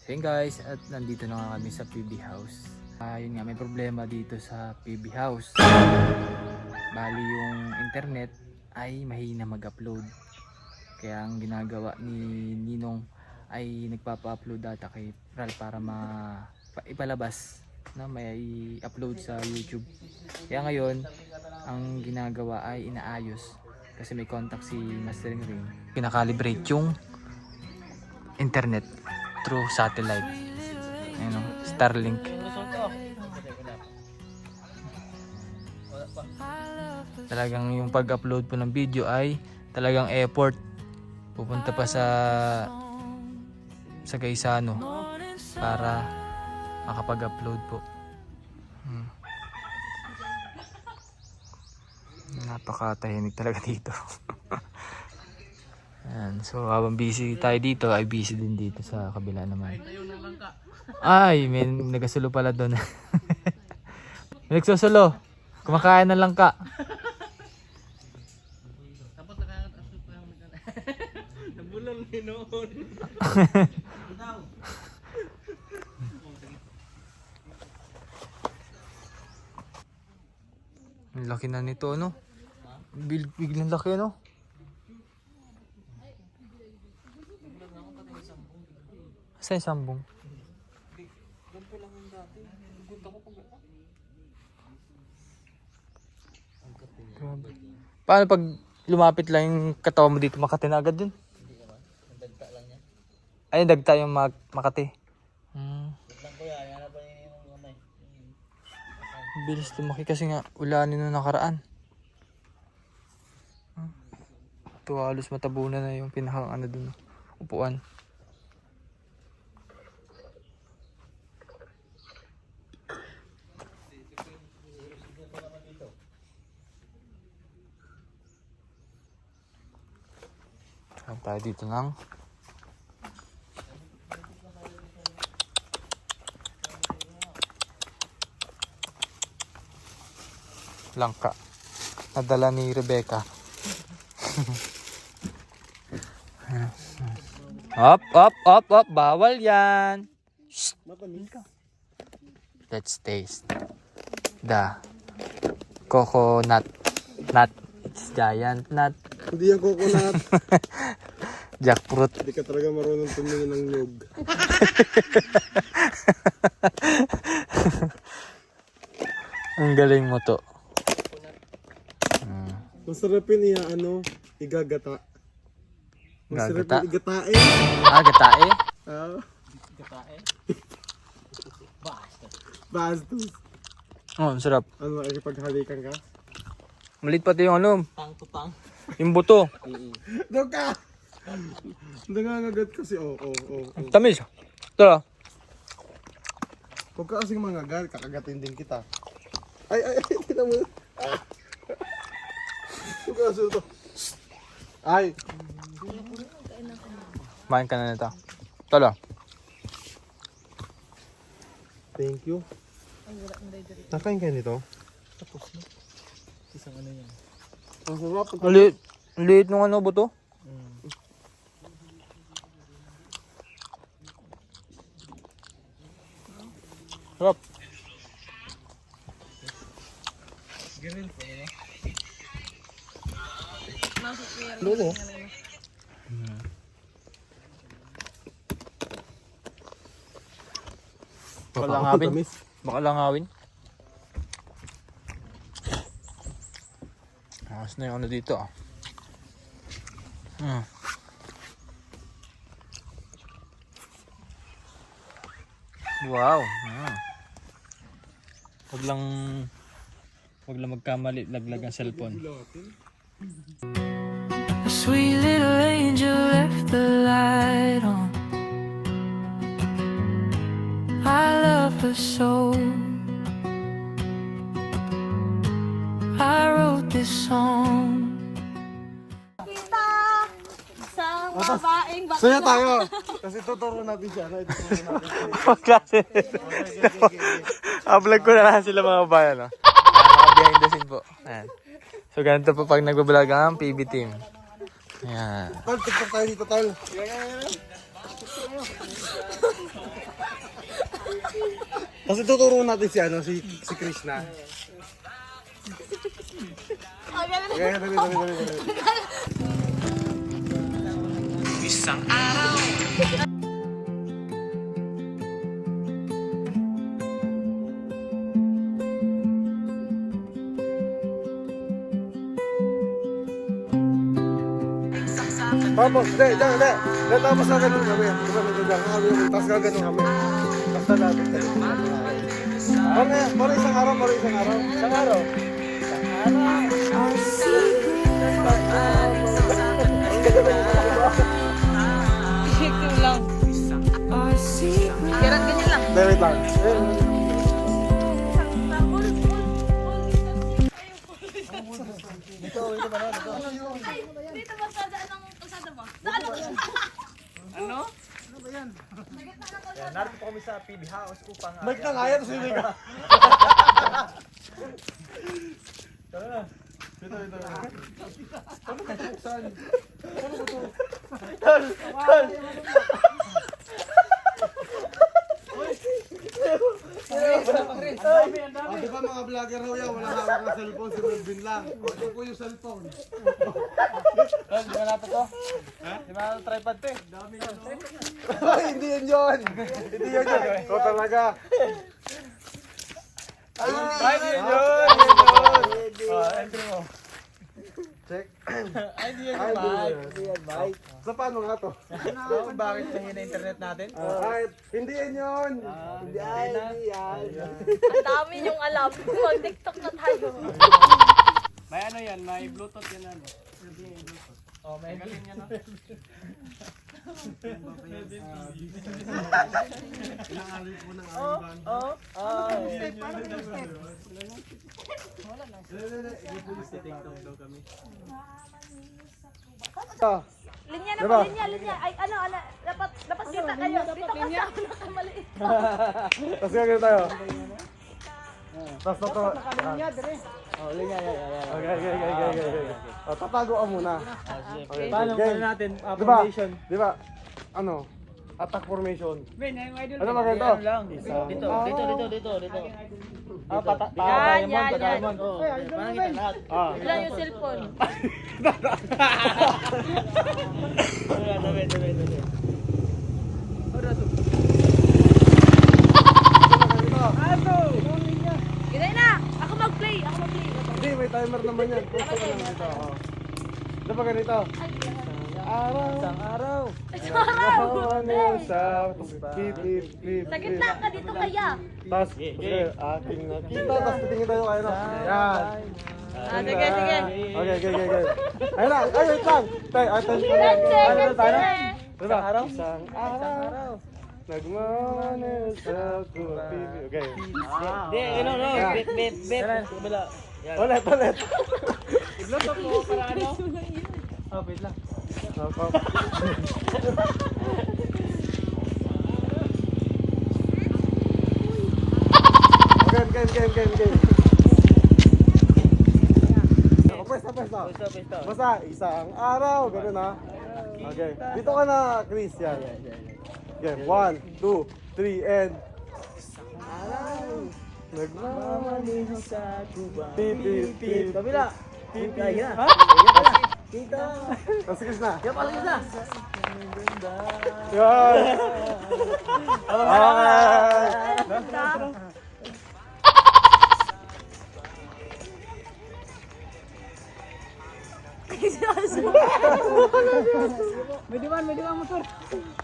So yun guys, at nandito na nga kami sa PB House. Yun nga, may problema dito sa PB House. Bali yung internet ay mahina mag-upload. Kaya ang ginagawa ni Ninong ay nagpapa-upload data kay Ral para ipalabas na may upload sa YouTube. Kaya ngayon, ang ginagawa ay inaayos kasi may contact si Mastering Ring. Kinakalibrate yung internet through satellite. Ayun, Starlink. Talagang yung pag-upload po ng video ay talagang effort. Pupunta pa sa Gaisano para makapag-upload po. Napakatahimik talaga dito. Ayan, so habang busy tayo dito ay busy din dito sa kabila naman. Ay, may nagasulo pala doon. May nagsusulo. Kumakain ng langka. Tapos nakakaasot pa yung nabulol ni noon. Ang laki na nito, ano? Biglang laki, ano? Saan yung sambong? Ganito lang yung dati. Gunta ko pag Grabe. Paano pag lumapit lang yung katawan mo dito, Makati na agad dun? hindi naman. Nagdagta lang yan. Ay, dagta yung Makati. Lang kuya, yan na pa yung unay. Bilis lumaki kasi nga ulanin nung nakaraan. Ito halos matabunan na yung pinakang ano dun, upuan. Saan tayo dito ng langka. Nadala ni Rebecca. Up. Bawal yan. Shh. Let's taste the coconut nut. It's giant nut. Hindi yan coconut. Jackfruit. Hindi ka talaga marunong tumingin ng nyug. Ang galing mo to. Masarap yun igagata. Masarap Gagata? yun igatain. Gatae? Ah, Gatae. bastos. Oh, sarap. Ano, ikipaghalikan ka? Malit pati yung ano, Tang tutang. yung buto. Doon ka! Nangangagat kasi, oo. Tamis. Tara. Huwag ka kasing mangagat, kakagatin din kita. Ay, tignan mo. Huwag ka kasi ito. Ay, Kumain ka na nito. Tala. thank you. Nakain kayo nito? Isang ano yan. Ang sarap. Ang liit nung ano buto. Sarap. Ganun po yun. Lolo. Baka langawin. Baka langawin. Ayos na yung ano dito ah. Wow. Wag lang magkamali, laglag ang cellphone. A sweet little angel left the light on. I love her so. I wrote this song. Isang babaeng bakla. Saya tayo. Kasi tuturo natin siya. Ituturo natin siya. Klase. Vlog ko na lang sila mga bayan. No? Mga behind the scene po. Ayan. So ganito po pag nagbablog ang PB team. Ayan. Tol, tiktok tayo dito, tol. Kasi tuturo natin si ano, si Krishna. Ah, ganun. Okay, dali. Tapos, hindi. Tapos na ganun kami. Tapos gaganon kami. Tapos na natin. Para isang araw. Isang araw? Ito lang. our secret. Kaya ganyan lang. Wait lang. Dito ba sa daan ng kalsada mo? Saan mo? Ano? Narito po kami sa PB House upang Mic na nga yan, sili ka. Di ba mga vlogger raw yan, walang hawak na cellphone, si Melvin lang. Ito po yung cellphone. Di ba nato to? Di ba nato tripod to eh? Ay, hindi yun yun. Hindi yun yun. Ikaw talaga. Ay, yun yun! Entry mo. Check. Ay, di yan Ay, Mike. Sa paano nga to? Bakit mahina internet natin? Ay, hindi yan yun. Hindi yan. Ang dami yung alam. Mag-tiktok na tayo. May ano yan, may Bluetooth yan ano. Oh, may Galing yan no? Pinangalit mo ng aming banda. TikTok daw kami. Linya Diba? na linya. Ay, ano, dapat kita kayo. Dito kasi ako nakamaliit. Tapos gagawin tayo. Tapos na to. Oh, linya. Okay. Tatago ka muna. Okay, Paano game. natin Diba? foundation? Diba? Ano? Attack formation. Ben, yung idol. Ano ba ganito? Ano lang? Dito. Ah, Yan, yan. Diamond. Oh, parang kita lahat. Ilan yung cellphone? Wala, dami. Gano'n na. Ako mag-play. Hindi, may timer naman yan. Pusto ka lang dito. Diba ganito? Isang araw. Sa gitna ka dito kaya. Tapos, ating nakita. Tapos titingin tayo kayo. Yan. Sige. Okay. Ayun lang. Ay, wait lang. Tay, attention lang. Ano na tayo? Diba? Isang araw. Nagmamaneho sa kuwapili. Okay. No. Bet. Kabila. Ulit. Bluetooth mo para ano? Oh, wait lang. Game. Pwesta. Basta, isang araw. Ganun ha. Okay. Dito ka na, Chris. Yan. Game. 1, 2, 3, and... Nagmamaneho sa kuba. Pip. Kabila. Kaya na. Kita. Kasi Chris na. Yan, palang isa. Yan. May diwan motor.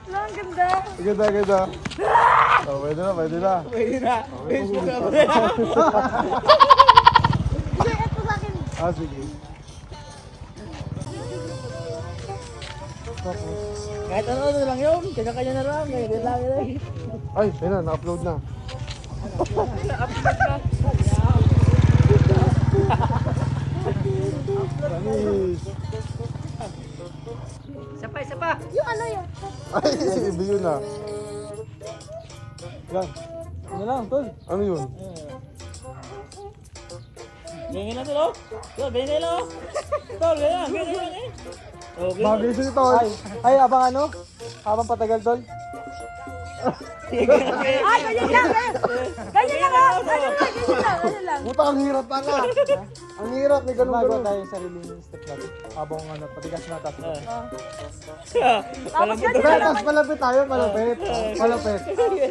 Ang ganda. Ganda. Oh, pwede na. Facebook ka. Sige, ito sa akin. Sige. Kahit ano lang yun. Kanya na lang. Ganyan lang. Ay, ayun na, na-upload na. Panis. Isa pa. Yung ano yun? Ay, iba yun na. Yan. Ano lang, tol. Ano yun? Ganyan lang, tol. Tol, ganyan lang. Tol, ganyan. Okay. Bagay sa'yo, tol. Ay, abang ano? Habang patagal, tol. Ah, ganyan lang. Ganyan lang. Oh. Ganyan lang. Puta, ang hirap pa nga. Ang hirap, may ganun-ganun. Tayo yung sariling step natin. Habang ano, patigas na tapos. Tapos ganyan lang. Tapos malapit tayo, malapit. Malapit.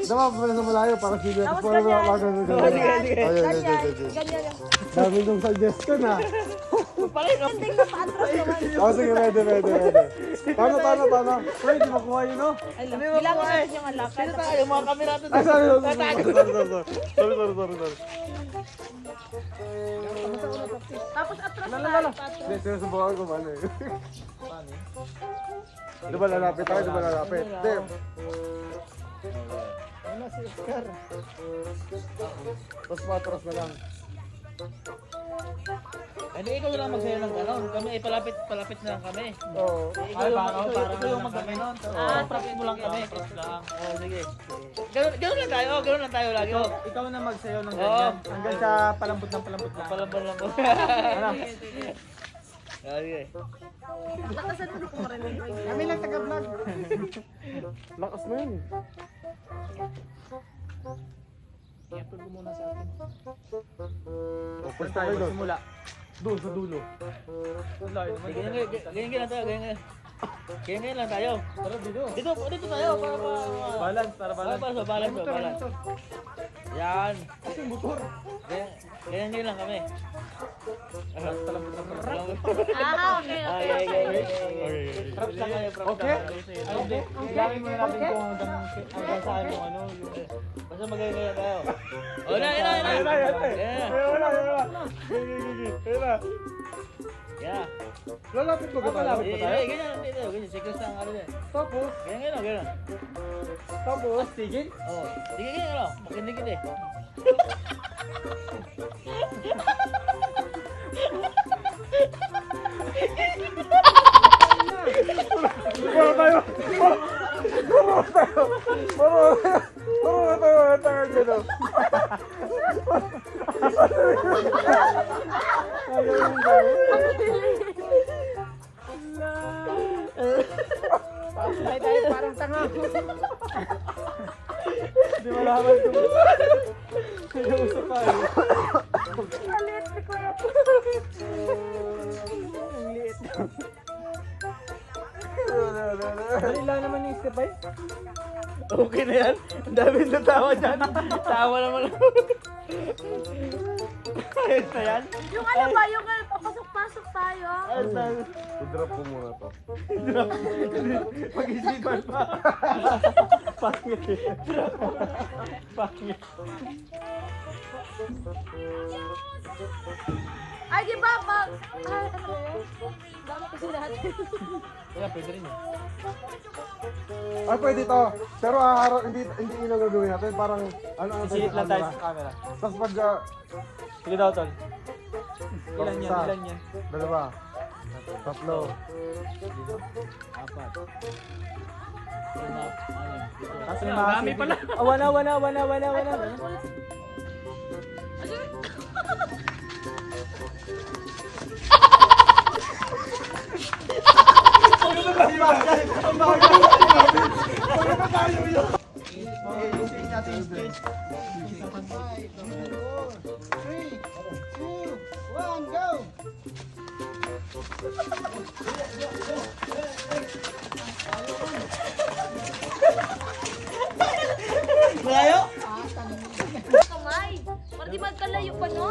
Diba, pala sa malayo, parang sige. Tapos Parang ganyan. ganyan. Ganyan lang. Dami nung suggestion, ha. Ending na pa-atras naman. Oh, sige, pwede. Tama. Uy, di makuha yun, no? Bilangin natin yung alakad. Yung mga camera natin. Ay, sorry. Tapos atras tayo. Hindi, sinusubukan ko man eh. Di ba lalapit tayo? Hindi. Ano si Oscar? Tapos matras na lang. Hindi, ikaw na lang magsayo ng gano'n. Kami, palapit na lang kami. Oo. Ikaw yung magkaganon. Practice mo lang kami. Sige. Gano'n lang tayo lagi. Ikaw na magsayaw ng ganyan. Hanggang sa palambot lang. Palambal lang po. Sige. Lakasan mo ko marinig. Kami lang taga-vlog. Lakas mo yun. I-upload ko muna sa akin. Pwede Tayo magsimula. Doon sa dulo. Ganyan lang tayo. Tara dito. Dito tayo para Balance, para balance. Yan. Kasi motor. Ganyan lang kami. Ah, okay. Props lang kayo, props Okay? lang. Hindi. Ilangin muna natin kung hanggang saan yung ano. Basta magagaya tayo. Oh, na. Yeah. Lalapit mo ka tayo. Ganyan. Sikres lang ano yan. Tapos, Ganyan. tapos, tigil. Oh, sige ganyan lang. Makinig eh. Maro tayo. Parang tanga. Di malaman ko. Usap tayo. Alit ni Kuya. Ang liit. Dali lang naman yung step ay. Okay na yan. Ang dami na tawa dyan. Tawa naman. Ayos na yan. Yung ano ba, yung papasok-pasok tayo. I-drop ko muna to. Pag-isipan pa. Ay, di ba, mag... Ay, ano ba yun? Dami kasi lahat. Kaya pwede rin eh. Ay, pwede to. Pero harap, hindi ino gagawin natin. Parang, ano Silip lang tayo sa camera. Tapos pag, Sige daw, tol. Ilan yan? Dalawa. Tatlo. Apat. Kasi Marami pala. Wala. Kamay. Para di magkalayo pa, no?